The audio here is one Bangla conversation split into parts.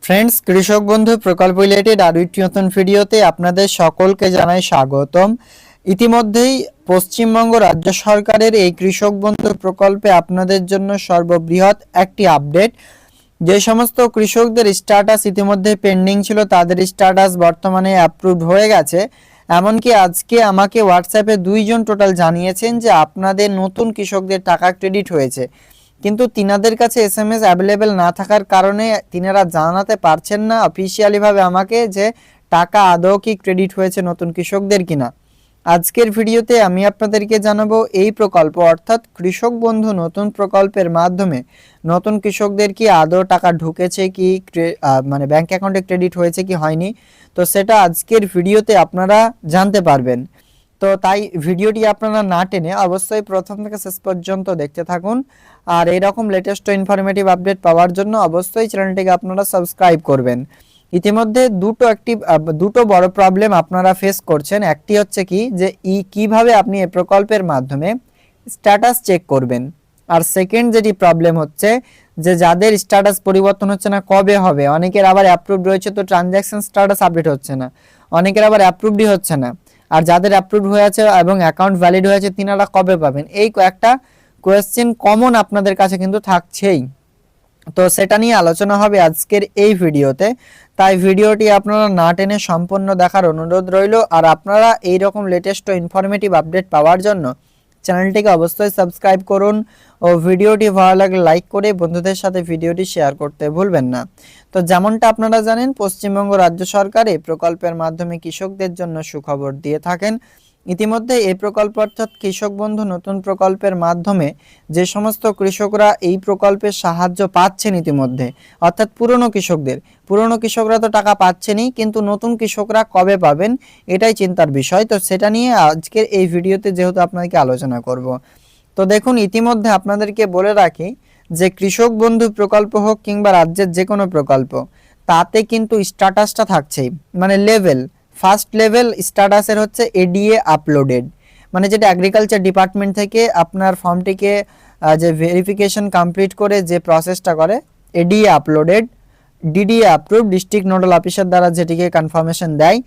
ফ্রেন্ডস, কৃষক বন্ধু প্রকল্প রিলেটেড আরও একটি নতুন ভিডিওতে আপনাদের সকলকে জানাই স্বাগতম। ইতিমধ্যেই পশ্চিমবঙ্গ রাজ্য সরকারের এই কৃষক বন্ধু প্রকল্পে আপনাদের জন্য সর্ববৃহৎ একটি আপডেট। যে সমস্ত কৃষকদের স্ট্যাটাস ইতিমধ্যে পেন্ডিং ছিল তাদের স্ট্যাটাস বর্তমানে অ্যাপ্রুভড হয়ে গেছে। এমনকি আজকে আমাকে হোয়াটসঅ্যাপে দুইজন টোটাল জানিয়েছেন যে আপনাদের নতুন কৃষকদের টাকা ক্রেডিট হয়েছে, কিন্তু তিনাদের কাছে এসএমএস অ্যাভেলেবেল না থাকার কারণে তিনারা জানাতে পারছেন না অফিসিয়ালিভাবে আমাকে যে টাকা আদৌ কি ক্রেডিট হয়েছে নতুন কৃষকদের কিনা। আজকের ভিডিওতে আমি আপনাদেরকে জানাবো এই প্রকল্প অর্থাৎ কৃষক বন্ধু নতুন প্রকল্পের মাধ্যমে নতুন কৃষকদের কি আদৌ টাকা ঢুকেছে কি মানে ব্যাংক অ্যাকাউন্টে ক্রেডিট হয়েছে কি হয়নি, তো সেটা আজকের ভিডিওতে আপনারা জানতে পারবেন। তো তাই ভিডিওটি আপনারা না টেনে অবশ্যই প্রথম থেকে শেষ পর্যন্ত দেখতে থাকুন। আর এরকম লেটেস্ট ইনফরমেটিভ আপডেট পাওয়ার জন্য অবশ্যই চ্যানেলটিকে আপনারা সাবস্ক্রাইব করবেন। ইতিমধ্যে দুটো বড় প্রবলেম আপনারা ফেস করছেন। একটি হচ্ছে কি যে কিভাবে আপনি এই প্রকল্পের মাধ্যমে স্ট্যাটাস চেক করবেন, আর সেকেন্ড যেটি প্রবলেম হচ্ছে যে যাদের স্ট্যাটাস পরিবর্তন হচ্ছে না কবে হবে। অনেকের আবার অ্যাপ্রুভড রয়েছে তো ট্রানজ্যাকশন স্ট্যাটাস আপডেট হচ্ছে না, অনেকের আবার অ্যাপ্রুভডই হচ্ছে না। আর যাদের অ্যাপ্রুভড হয়েছে এবং অ্যাকাউন্ট ভ্যালিড হয়েছে তিনারা কবে পাবেন, এই কয়েকটা কোয়েশ্চেন কমন আপনাদের কাছে কিন্তু থাকছেই। তো সেটা নিয়ে আলোচনা হবে আজকের এই ভিডিওতে, তাই ভিডিওটি আপনারা না টেনে সম্পূর্ণ দেখার অনুরোধ রইল। আর আপনারা এই রকম লেটেস্ট ও ইনফরমেটিভ আপডেট পাওয়ার জন্য চ্যানেলটিকে অবশ্যই সাবস্ক্রাইব করুন ও ভিডিওটি ভালো লাগলে লাইক করে বন্ধুদের সাথে ভিডিওটি শেয়ার করতে ভুলবেন না। তো যেমনটা আপনারা জানেন, পশ্চিমবঙ্গ রাজ্য সরকার এই প্রকল্পের মাধ্যমে কৃষকদের জন্য সুখবর দিয়ে থাকেন। ইতিমধ্যে এই প্রকল্প অর্থাৎ কৃষক বন্ধু নতুন প্রকল্পের মাধ্যমে যে সমস্ত কৃষকরা এই প্রকল্পের সাহায্য পাচ্ছেন ইতিমধ্যে, অর্থাৎ পুরনো কৃষকরা তো টাকা পাচ্ছেনই, কিন্তু নতুন কৃষকরা কবে পাবেন এটাই চিন্তার বিষয়। তো সেটা নিয়ে আজকের এই ভিডিওতে যেহেতু আপনাদেরকে আলোচনা করব। তো দেখুন, ইতিমধ্যে আপনাদেরকে বলে রাখি যে কৃষক বন্ধু প্রকল্প হোক কিংবা রাজ্যের যে কোনো প্রকল্প, তাতে কিন্তু স্ট্যাটাসটা থাকছেই, মানে ফার্স্ট লেভেল স্ট্যাটাসের হচ্ছে এডিএ আপলোডেড, মানে যেটা এগ্রিকালচার ডিপার্টমেন্ট থেকে আপনার ফর্মটিকে যে ভেরিফিকেশন কমপ্লিট করে যে প্রসেসটা করে, ADA uploaded, DDA approve, district nodal officer দ্বারা যেটিকে কনফার্মেশন দেয়।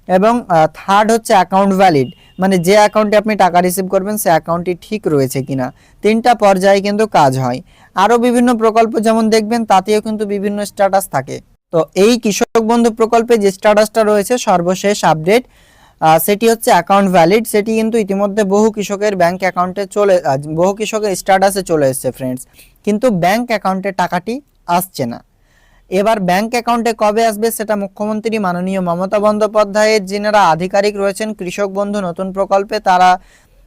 এবং থার্ড হচ্ছে অ্যাকাউন্ট ভ্যালিড, মানে যে অ্যাকাউন্টে আপনি টাকা রিসিভ করবেন সে অ্যাকাউন্টটি ঠিক রয়েছে কিনা। তিনটা পর্যায়ে কিন্তু কাজ হয়। আরও বিভিন্ন প্রকল্প যেমন দেখবেন তাতেও কিন্তু বিভিন্ন স্ট্যাটাস থাকে। তো এই কৃষক বন্ধু প্রকল্পে যে স্ট্যাটাসটা রয়েছে সর্বশেষ আপডেট, সেটি হচ্ছে অ্যাকাউন্ট ভ্যালিড। সেটি কিন্তু ইতিমধ্যে বহু কৃষকের ব্যাংক অ্যাকাউন্টে বহু কৃষকের স্ট্যাটাসে চলে এসেছে ফ্রেন্ডস, কিন্তু ব্যাংক অ্যাকাউন্টে টাকাটি আসছে না। এবার ব্যাংক অ্যাকাউন্টে কবে আসবে সেটা মুখ্যমন্ত্রী মাননীয় মমতা বন্দ্যোপাধ্যায়ের যিনারা আধিকারিক রয়েছেন কৃষক বন্ধু নতুন প্রকল্পে, তারা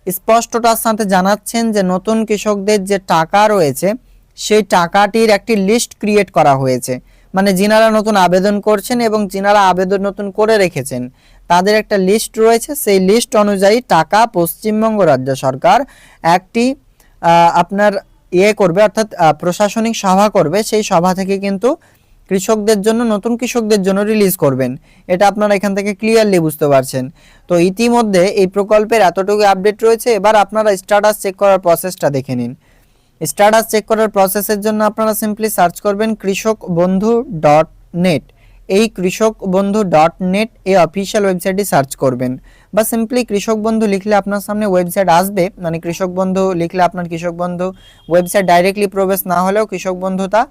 স্পষ্টতার সাথে জানাচ্ছেন যে নতুন কৃষকদের যে টাকা রয়েছে সেই টাকাটির একটি লিস্ট ক্রিয়েট করা হয়েছে। মানে যিনারা নতুন আবেদন করছেন এবং যিনারা আবেদন নতুন করে রেখেছেন তাদের একটা লিস্ট রয়েছে। সেই লিস্ট অনুযায়ী টাকা পশ্চিমবঙ্গ রাজ্য সরকার একটি আপনার করবে, অর্থাৎ প্রশাসনিক সভা করবে। সেই সভা থেকে কিন্তু কৃষকদের জন্য, নতুন কৃষকদের জন্য রিলিজ করবেন। এটা আপনারা এখান থেকে ক্লিয়ারলি বুঝতে পারছেন। তো ইতিমধ্যে এই প্রকল্পের এতটুকু আপডেট রয়েছে। এবার আপনারা স্ট্যাটাস চেক করার প্রসেসটা দেখে নিন। স্ট্যাটাস চেক করার প্রসেসের জন্য আপনারা সিম্পলি সার্চ করবেন কৃষকবন্ধু.net। এই কৃষকবন্ধু.net এই অফিসিয়াল ওয়েবসাইটটি সার্চ করবেন, বা সিম্পলি কৃষক বন্ধু লিখলে আপনার সামনে ওয়েবসাইট আসবে। মানে কৃষক বন্ধু লিখলে আপনার কৃষক বন্ধু ওয়েবসাইট ডাইরেক্টলি প্রবেশ না হলেও কৃষক বন্ধুটা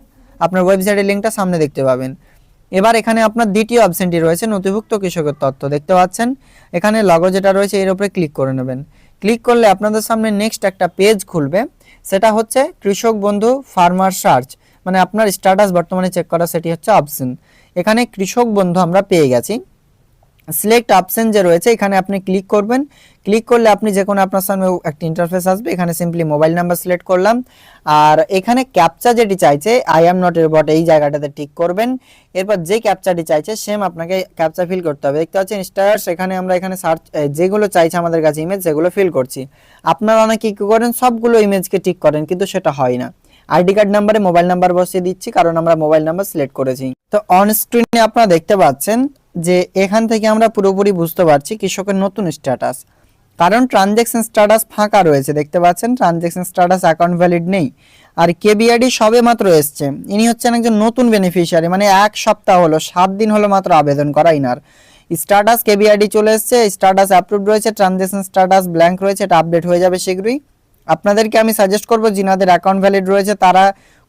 আপনার ওয়েবসাইটের লিঙ্কটা সামনে দেখতে পাবেন। এবার এখানে আপনার দ্বিতীয় অপশনটি রয়েছে নথিভুক্ত কৃষকের তথ্য, দেখতে পাচ্ছেন। এখানে লগো যেটা রয়েছে এর উপরে ক্লিক করে নেবেন। ক্লিক করলে আপনাদের সামনে নেক্সট একটা পেজ খুলবে, সেটা হচ্ছে কৃষক বন্ধু ফার্মার সার্চ, মানে আপনার স্ট্যাটাস বর্তমানে চেক করা, সেটি হচ্ছে অপশন। এখানে কৃষক বন্ধু আমরা পেয়ে গেছি। সিলেক্ট অপশন যে রয়েছে এখানে আপনি ক্লিক করবেন। ক্লিক করলে আপনি যে কোনো আপনার সামনে একটা ইন্টারফেস আসবে। এখানে সিম্পলি মোবাইল নাম্বার সিলেক্ট করলাম, আর এখানে ক্যাপচা যেটি চাইছে আই অ্যাম নট এর বট এই জায়গাটাতে টিক করবেন। এরপর যে ক্যাপচাটি চাইছে সেম আপনাকে ক্যাপচা ফিল করতে হবে। দেখতে পাচ্ছেন স্টার্স, এখানে আমরা এখানে সার্চ যেগুলো চাইছে আমাদের কাছে ইমেজ সেগুলো ফিল করছি। আপনারা অনেকে কি করেন সবগুলো ইমেজকে টিক করেন, কিন্তু সেটা হয় না। আইডি কার্ড নাম্বারে মোবাইল নাম্বার বসিয়ে দিচ্ছি কারণ আমরা মোবাইল নাম্বার সিলেক্ট করেছি। তো অন স্ক্রিনে আপনারা দেখতে পাচ্ছেন যে এখান থেকে আমরা পুরোপুরি বুঝতে পারছি কৃষকের নতুন স্ট্যাটাস, কারণ ট্রানজ্যাকশন স্ট্যাটাস ফাঁকা রয়েছে। দেখতে পাচ্ছেন ট্রানজ্যাকশন স্ট্যাটাস অ্যাকাউন্ট ভ্যালিড নেই। আর কেবিআইডি সবে মাত্র এসছে, ইনি হচ্ছেন একজন নতুন বেনিফিশিয়ারি, মানে 1 সপ্তাহ হলো, 7 দিন হলো মাত্র আবেদন করা ইনার। স্ট্যাটাস কেবিআইডি চলে এসছে, স্ট্যাটাস অ্যাপ্রুভড রয়েছে, ট্রানজ্যাকশন স্ট্যাটাস ব্ল্যাঙ্ক রয়েছে, এটা আপডেট হয়ে যাবে শীঘ্রই। আপনাদেরকে আমি সাজেস্ট করব যিনাদের অ্যাকাউন্ট ভ্যালিড রয়েছে তারা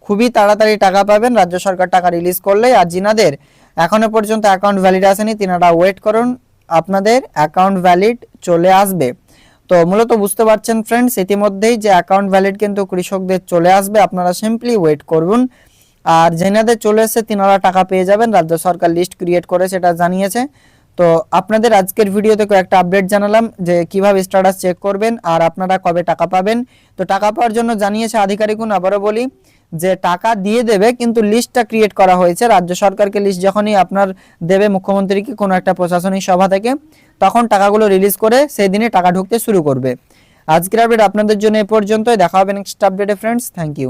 খুবই তাড়াতাড়ি টাকা পাবেন রাজ্য সরকার টাকা রিলিজ করলেই। আর যিনাদের এখনো পর্যন্ত অ্যাকাউন্ট ভ্যালিড আসেনি তিনারা ওয়েট করুন, আপনাদের অ্যাকাউন্ট ভ্যালিড চলে আসবে। তো মূলত বুঝতে পারছেন ফ্রেন্ডস ইতিমধ্যেই যে অ্যাকাউন্ট ভ্যালিড কিন্তু কৃষকদের চলে আসবে, আপনারা সিম্পলি ওয়েট করুন। আর যেনাদের চলে এসেছে তিনারা টাকা পেয়ে যাবেন, রাজ্য সরকার লিস্ট ক্রিয়েট করে সেটা জানিয়েছে। তো আপনাদের আজকের ভিডিওতে কয়েকটা আপডেট জানালাম যে কিভাবে স্ট্যাটাস চেক করবেন আর আপনারা কবে টাকা পাবেন। তো টাকা পাওয়ার জন্য জানিয়েছে আধিকারিকগণ, আবারও বলি যে টাকা দিয়ে দেবে, কিন্তু লিস্টটা ক্রিয়েট করা হয়েছে রাজ্য সরকারকে। লিস্ট যখনই আপনার দেবে মুখ্যমন্ত্রীকে কোনো একটা প্রশাসনিক সভা থেকে, তখন টাকাগুলো রিলিজ করে সেই দিনে টাকা ঢুকতে শুরু করবে। আজকের আপডেট আপনাদের জন্য এ পর্যন্তই, দেখা হবে নেক্সট আপডেটে ফ্রেন্ডস, থ্যাংক ইউ।